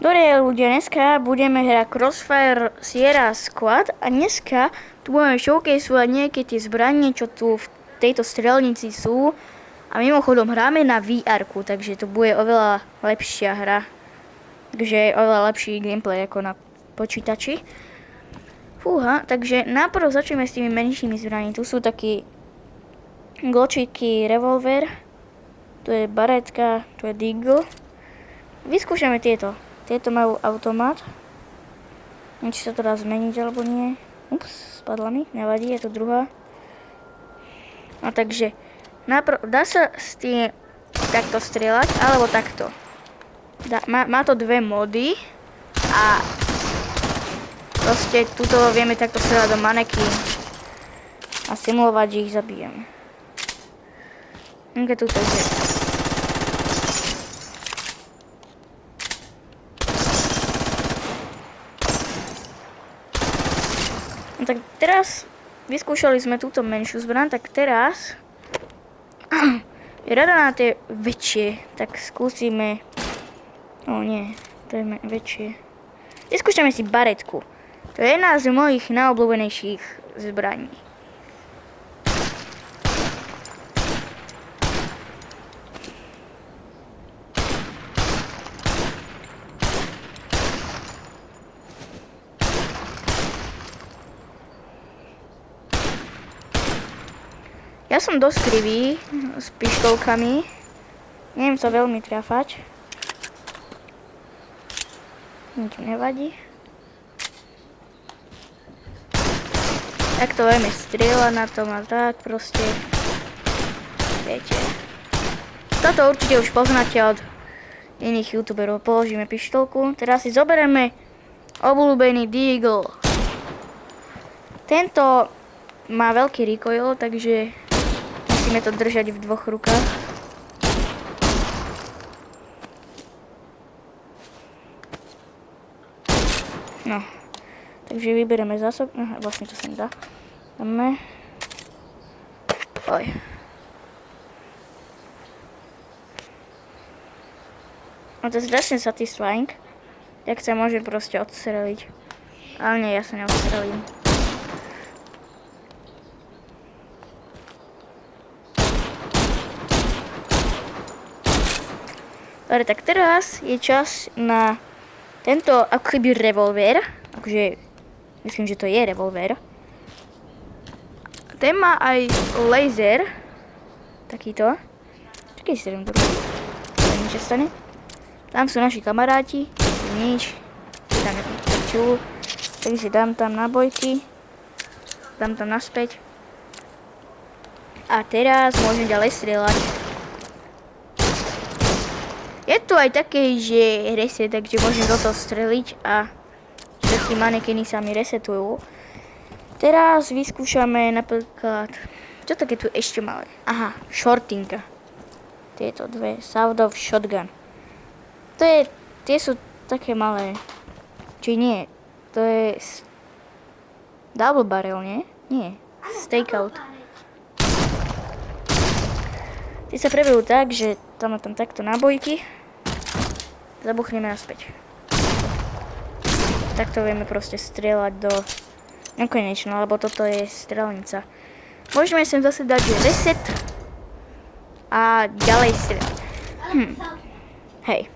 Dobre ľudia, dneska budeme hrať Crossfire Sierra Squad a dneska tu budeme showcaseovať nejaké tie zbranie, čo tu v tejto strelnici sú. A mimochodom hráme na VR-ku, takže to bude oveľa lepšia hra. Takže oveľa lepší gameplay ako na počítači. Fúha, takže najprv začneme s tými menšími zbraniami. Tu sú takí gločiky, revolver, tu je baretka, tu je deagle. Vyskúšame tieto. Tieto majú automat. Neviem, či sa to dá zmeniť alebo nie. Ups, spadla mi, nevadí, je to druhá. No takže, dá sa s tým takto strieľať, alebo takto. Má to dve mody a proste tuto vieme takto strieľať do manekín a simulovať, že ich zabijeme. Keď tuto je. No tak teraz vyskúšali sme túto menšiu zbraň, tak teraz je rada na tie väčšie, tak skúsime. O nie, to je väčšie. Vyskúšame si baretku. To je jedna z mojich najobľúbenejších zbraní. Ja som dosť krivý s pištolkami. Neviem sa veľmi trafať. Nič nevadí. Tak to vieme strieľať na tom a tak proste. Viete. Toto určite už poznáte od iných youtuberov. Položíme pištolku. Teraz si zoberieme obľúbený deagle. Tento má veľký recoil, takže musíme to držať v dvoch rukách. No, takže vyberieme zásob. Aha, vlastne to sa nedá. Dáme. Oj. No to je strašne satisfying. Jak sa môžem proste odstreliť. Ale nie, ja sa neodstrelím. Dobre, tak teraz je čas na tento ako keby revolver. Akože, myslím, že to je revolver. Ten má aj laser. Takýto. Čakaj si idem do ruky. Nič sa stane. Tam sú naši kamaráti. Nič. Tam je čul. Takže si dám tam nábojky. Dám tam naspäť. A teraz môžem ďalej strieľať. Je tu aj také, že reset, takže môžem do toho streliť a všetky manekiny sa mi resetujú. Teraz vyskúšame napríklad, čo také tu ešte máme? Aha, shortinga. Tieto dve, Sound-off shotgun. Tie sú také malé. Či nie, to je double barrel, nie? Nie, stakeout. Tie sa prebehujú tak, že tam má tam takto nábojky. Zabuchneme naspäť. Takto vieme proste strieľať do nekonečno, lebo toto je strelnica. Môžeme sem zase dať reset a ďalej strieľať. Hej.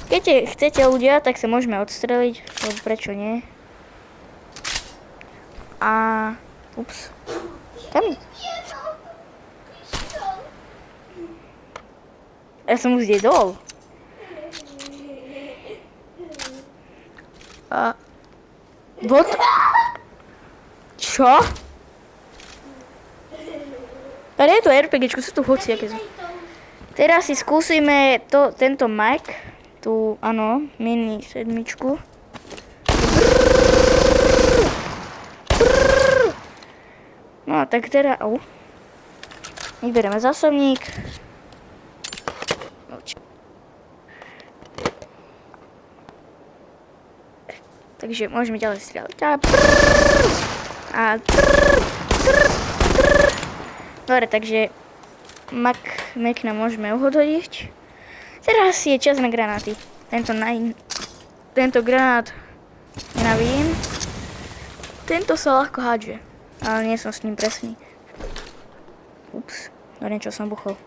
Keď chcete ľudia, tak sa môžeme odstreliť, lebo prečo nie? A... ups. Kam? Ja som už zjedol. What? Čo? Ale je to RPGčko, sú tu hociaké. Teraz si skúsime tento mic. Tu, áno, mini sedmičku. No a tak teda... Vyberieme zásobník. Takže môžeme ďalej strieľať. Dobre, takže Mac nám môžeme uhodiť. Teraz je čas na granáty. Tento granát nenavím. Tento sa ľahko hádže, ale nie som s ním presný. Ups, do niečo som buchol.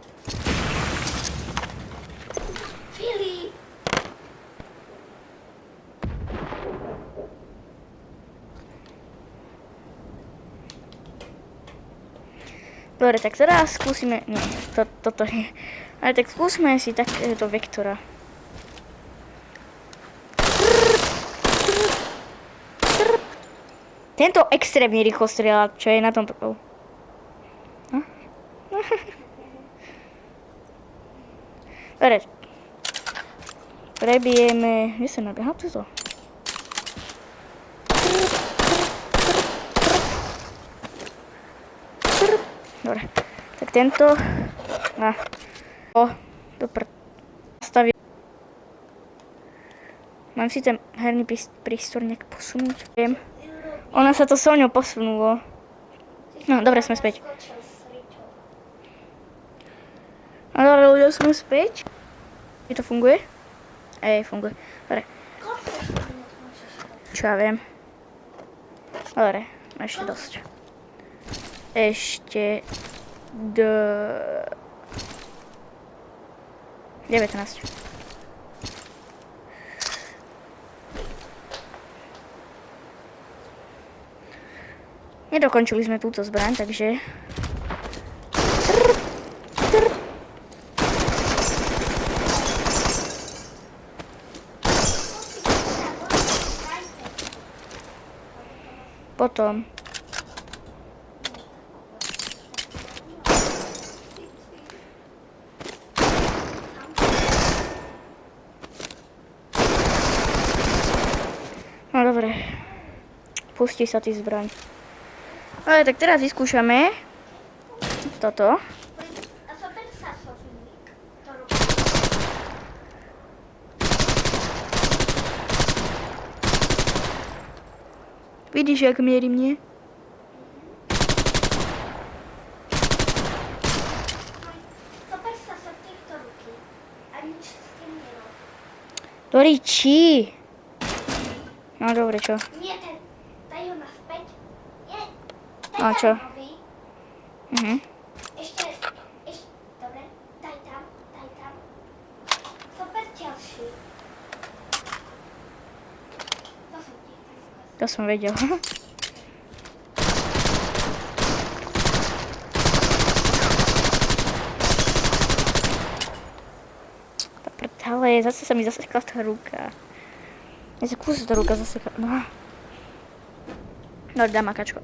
Filip! Dobre, tak teraz skúsime... Nie, toto nie. Ale tak skúsme si takéto vektora. Tento extrémne rýchlo strieľa, čo je na tom... Dobre. Prebijeme... Kde sa nabieha toto? Dobre. Tak tento... Stavím. Mám si ten herný prístor nejak posunúť. Viem. Ona sa to so mňou posunulo. No, dobre, sme späť. No dobre, ľudia, sme späť. Či to funguje? Funguje. Dobre. Čo ja viem. Dobre, ešte dosť. Ešte... 19. Nedokončili sme túto zbraň, takže... Potom. No dobre. Pustí sa ty zbraň. Ale tak teraz vyskúšame toto. A zober sa, Sofík. Vidíš, jak mierim, nie? Zober sa týchto ruky. A nič s tým nerob. Doriči! No dobre, čo? Nie, daj ho naspäť. Nie, A čo? nový. Ešte, dobre, daj tam. Zober ďalší. To som ti chcel сказať. To som vedel. Ale zase sa mi zasekla tá ruka. Ja sa kúsi tá ruka zasekla. No. No, dám makačko.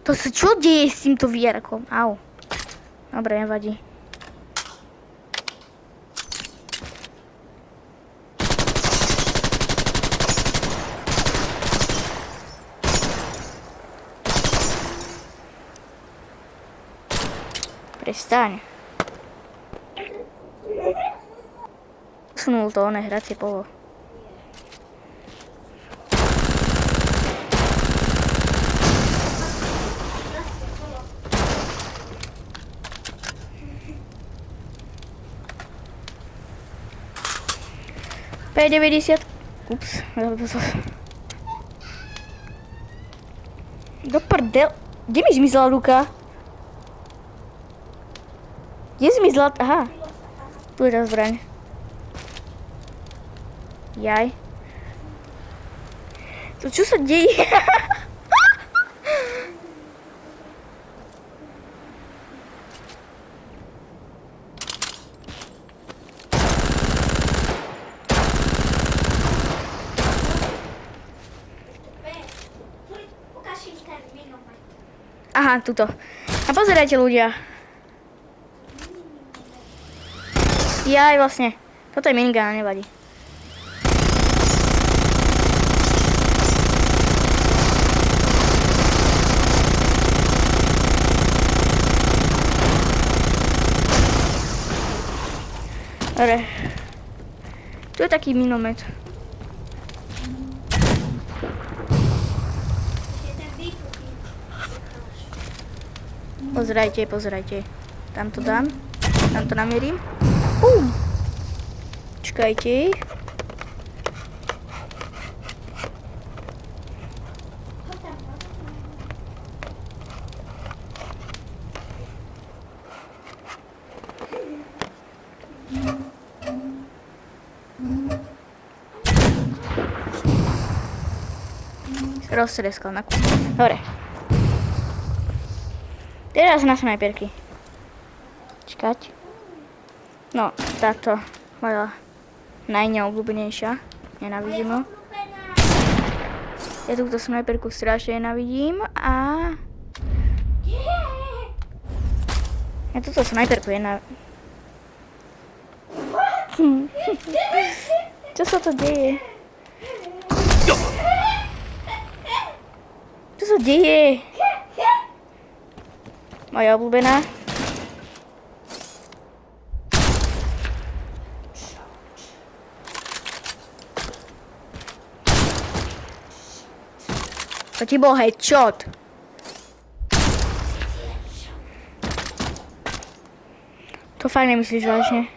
To sa čo deje s týmto vierkom? Au. Dobre, nevadí. Prestaň. Usunul to oné hracie polo. P90. Ups. Do prdel. Kde mi zmizla ruka? Kde zmizla? Aha. Tu je tá zbraň. Jaj. To čo sa deje? Ukáž im ten minomet. Aha, tuto. A pozerajte, ľudia. Jaj, vlastne. Toto je minigun, nevadí. Dobre. Tu je taký minomet. Pozerajte. Tam to dám. Tam to namierím. Čakajte. Ho tam, ho tam. Roztreskal na kus. Dobre. Teraz na snajperky. Čakať. No, táto moja najneobľúbenejšia. Nenávidím ju. Ja túto snajperku strašne nenávidím a... Ja túto snajperku Čo sa to deje? Čo sa deje? Moja obľúbená. To ti bol headshot. To fakt nemyslíš vážne.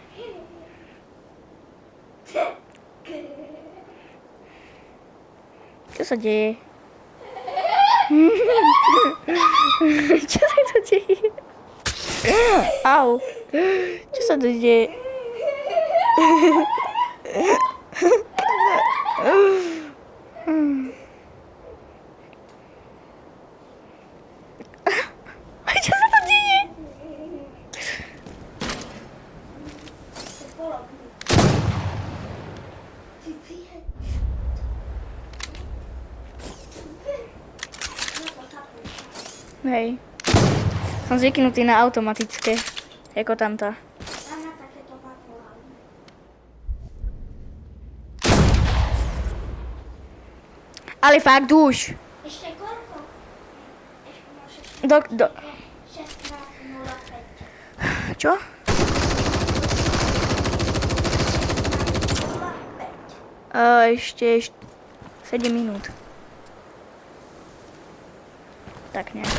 Čo sa deje? Čo sa to deje? Au. Čo sa to deje? Čo sa to deje? Hej. Som zvyknutý na automatické, ako tamta. Na takéto manuálne. Ale fakt už. Ešte koľko? Ešte môžeš... 16:05. Čo? 16:05. Ešte 7 minút. Tak nejak.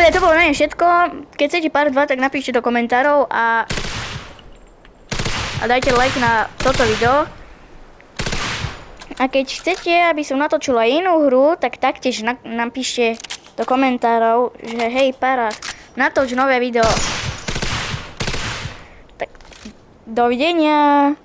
Dobre, to bolo na všetko. Keď chcete part 2, tak napíšte do komentárov a dajte like na toto video. A keď chcete, aby som natočila inú hru, tak taktiež napíšte do komentárov, že hej, parát, natoč nové video. Tak, dovidenia.